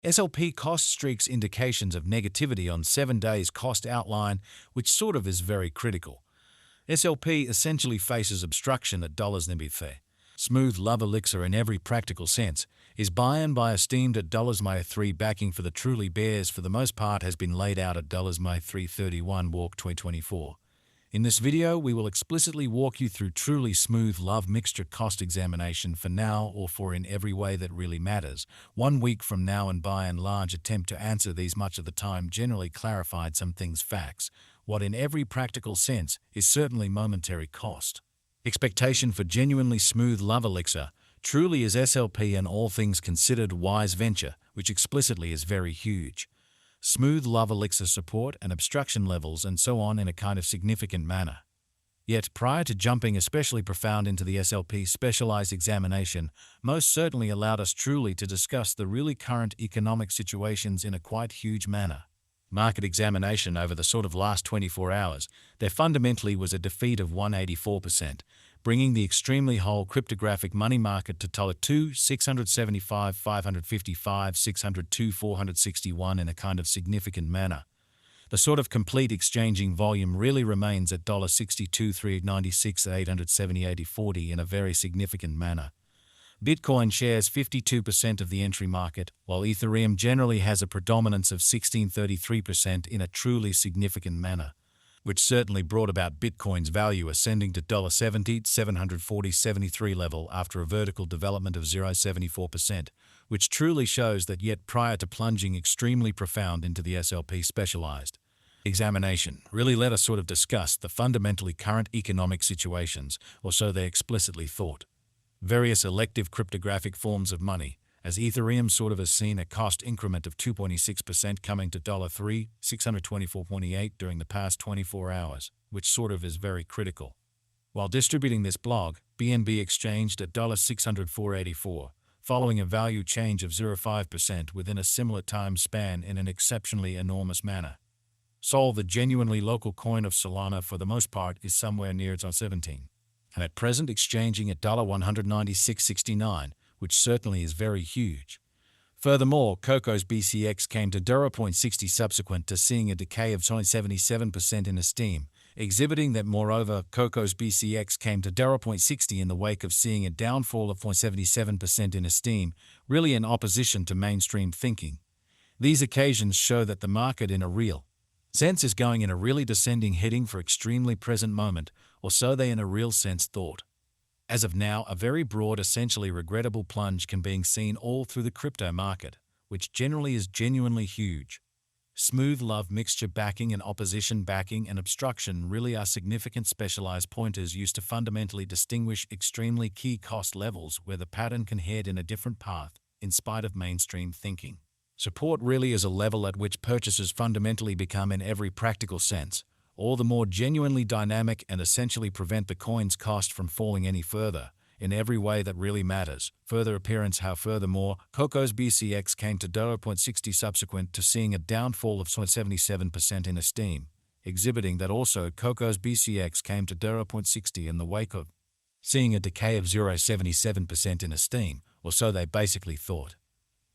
SLP cost streaks indications of negativity on 7 days cost outline, which sort of is very critical. SLP essentially faces obstruction at $NBF. Smooth love elixir in every practical sense is buy esteemed at $3 backing for the truly bears for the most part has been laid out at $331 walk 2024. In this video, we will explicitly walk you through truly smooth love mixture cost examination for now or for in every way that really matters. 1 week from now and by and large attempt to answer these much of the time generally clarified some things facts. What in every practical sense is certainly momentary cost. Expectation for genuinely smooth love elixir truly is SLP and all things considered wise venture, which explicitly is very huge. Smooth love elixir support and obstruction levels and so on in a kind of significant manner. Yet prior to jumping especially profound into the SLP specialized examination, most certainly allowed us truly to discuss the really current economic situations in a quite huge manner. Market examination over the sort of last 24 hours, there fundamentally was a defeat of 184%, bringing the extremely whole cryptographic money market to $2, 675, 555, 602, 461 in a kind of significant manner. The sort of complete exchanging volume really remains at $62, 396, 870, 8040 in a very significant manner. Bitcoin shares 52% of the entry market, while Ethereum generally has a predominance of 16.33% in a truly significant manner, which certainly brought about Bitcoin's value ascending to $70, 740, 73 level after a vertical development of 0.74%, which truly shows that yet prior to plunging extremely profound into the SLP specialized examination, really let us sort of discuss the fundamentally current economic situations, or so they explicitly thought. Various elective cryptographic forms of money, as Ethereum sort of has seen a cost increment of 2.6% coming to $3, 624.28 during the past 24 hours, which sort of is very critical. While distributing this blog, BNB exchanged at $604.84, following a value change of 0.5% within a similar time span in an exceptionally enormous manner. Sol, the genuinely local coin of Solana for the most part, is somewhere near its 17. And at present exchanging at $196.69, which certainly is very huge. Furthermore, Coco's BCX came to 0.60 subsequent to seeing a decay of 77% in esteem, exhibiting that moreover Coco's BCX came to 0.60 in the wake of seeing a downfall of 0.77% in esteem, really in opposition to mainstream thinking. These occasions show that the market in a real sense is going in a really descending heading for extremely present moment, or so they in a real sense thought. As of now, a very broad, essentially regrettable plunge can be seen all through the crypto market, which generally is genuinely huge. Smooth love mixture backing and opposition backing and obstruction really are significant specialized pointers used to fundamentally distinguish extremely key cost levels where the pattern can head in a different path, in spite of mainstream thinking. Support really is a level at which purchases fundamentally become in every practical sense all the more genuinely dynamic and essentially prevent the coin's cost from falling any further, in every way that really matters. Further appearance how furthermore, Coco's BCX came to 0.60 subsequent to seeing a downfall of 77% in esteem, exhibiting that also Coco's BCX came to 0.60 in the wake of seeing a decay of 0.77% in esteem, or so they basically thought.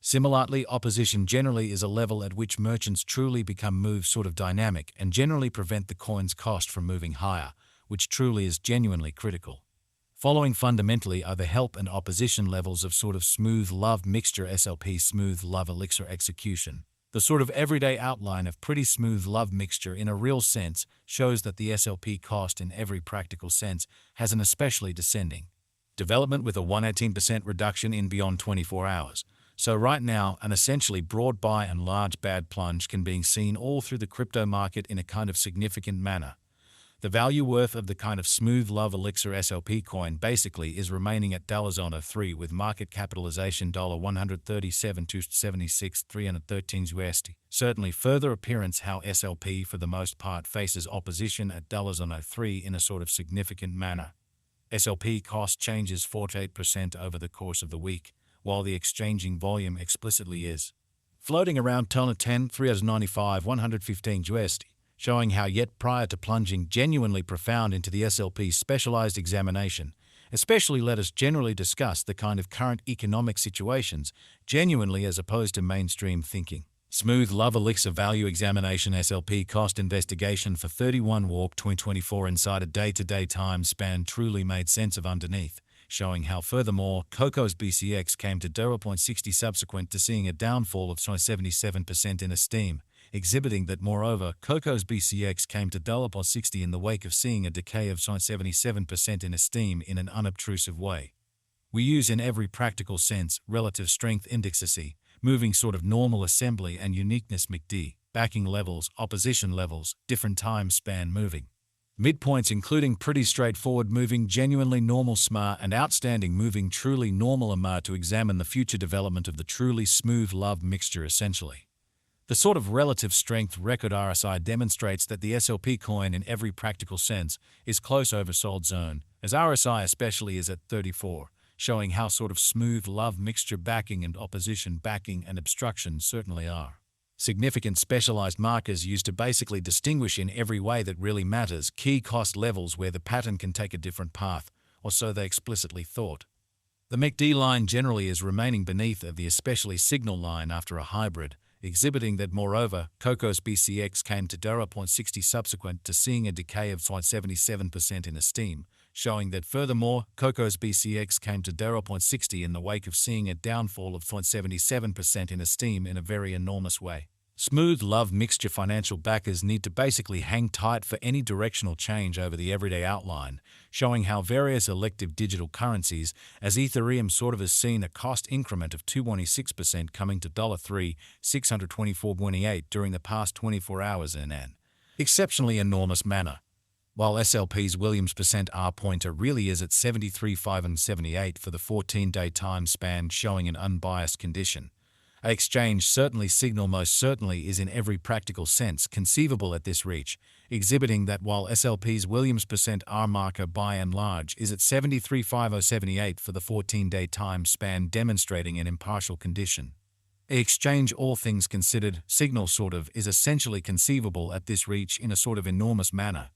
Similarly, opposition generally is a level at which merchants truly become move sort of dynamic and generally prevent the coin's cost from moving higher, which truly is genuinely critical. Following fundamentally are the help and opposition levels of sort of smooth love mixture SLP smooth love elixir execution. The sort of everyday outline of pretty smooth love mixture in a real sense shows that the SLP cost in every practical sense has an especially descending development with a 118% reduction in beyond 24 hours. So right now, an essentially broad buy and large bad plunge can be seen all through the crypto market in a kind of significant manner. The value worth of the kind of smooth love elixir SLP coin basically is remaining at $3 with market capitalization $137 to 76 313 USD. Certainly further appearance how SLP for the most part faces opposition at $3 in a sort of significant manner. SLP cost changes 48% over the course of the week, while the exchanging volume explicitly is floating around $10, 395, 115 USD, showing how yet prior to plunging genuinely profound into the SLP specialized examination, Especially let us generally discuss the kind of current economic situations genuinely as opposed to mainstream thinking. Smooth Love Elixir Value Examination SLP Cost Investigation for 31 Walk 2024 inside a day-to-day time span truly made sense of underneath, showing how furthermore Coco's BCX came to 0.60 subsequent to seeing a downfall of 77% in esteem, exhibiting that moreover Coco's BCX came to 0.60 in the wake of seeing a decay of 77% in esteem in an unobtrusive way. We use in every practical sense relative strength indexes, moving sort of normal assembly and uniqueness MACD, backing levels, opposition levels, different time span moving. Midpoints including pretty straightforward moving genuinely normal SMA and outstanding moving truly normal AMA to examine the future development of the truly smooth love mixture essentially. The sort of relative strength record RSI demonstrates that the SLP coin in every practical sense is close oversold zone, as RSI especially is at 34. Showing how sort of smooth love mixture backing and opposition backing and obstruction certainly are. Significant specialized markers used to basically distinguish in every way that really matters key cost levels where the pattern can take a different path, or so they explicitly thought. The MACD line generally is remaining beneath of the especially signal line after a hybrid, exhibiting that moreover Coco's BCX came to 0.60 subsequent to seeing a decay of 77% in esteem, showing that furthermore Coco's BCX came to 0.60 in the wake of seeing a downfall of 77% in esteem in a very enormous way. Smooth love mixture financial backers need to basically hang tight for any directional change over the everyday outline, showing how various elective digital currencies, as Ethereum sort of has seen a cost increment of 226% coming to $3,624.28 during the past 24 hours in an exceptionally enormous manner. While SLP's Williams percent R pointer really is at 73.578 for the 14-day time span showing an unbiased condition. A exchange certainly signal most certainly is in every practical sense conceivable at this reach, exhibiting that while SLP's Williams percent R marker by and large is at 73.5078 for the 14-day time span demonstrating an impartial condition. A exchange all things considered signal sort of is essentially conceivable at this reach in a sort of enormous manner.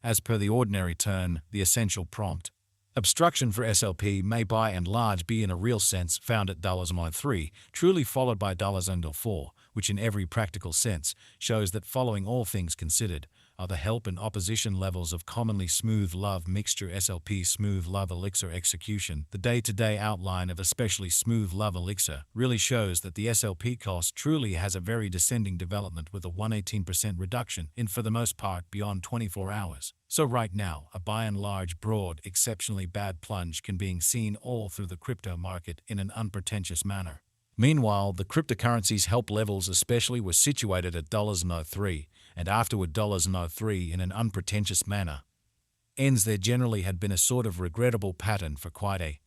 As per the ordinary turn, the essential prompt. Obstruction for SLP may by and large be in a real sense found at $3, truly followed by $4, which in every practical sense shows that following all things considered are the help and opposition levels of commonly smooth love mixture SLP smooth love elixir execution. The day-to-day outline of especially smooth love elixir really shows that the SLP cost truly has a very descending development with a 118% reduction in for the most part beyond 24 hours. So right now, a by and large broad, exceptionally bad plunge can be seen all through the crypto market in an unpretentious manner. Meanwhile, the cryptocurrencies' help levels especially were situated at $0.03 and afterward $0.03 in an unpretentious manner. There generally had been a sort of regrettable pattern for quite a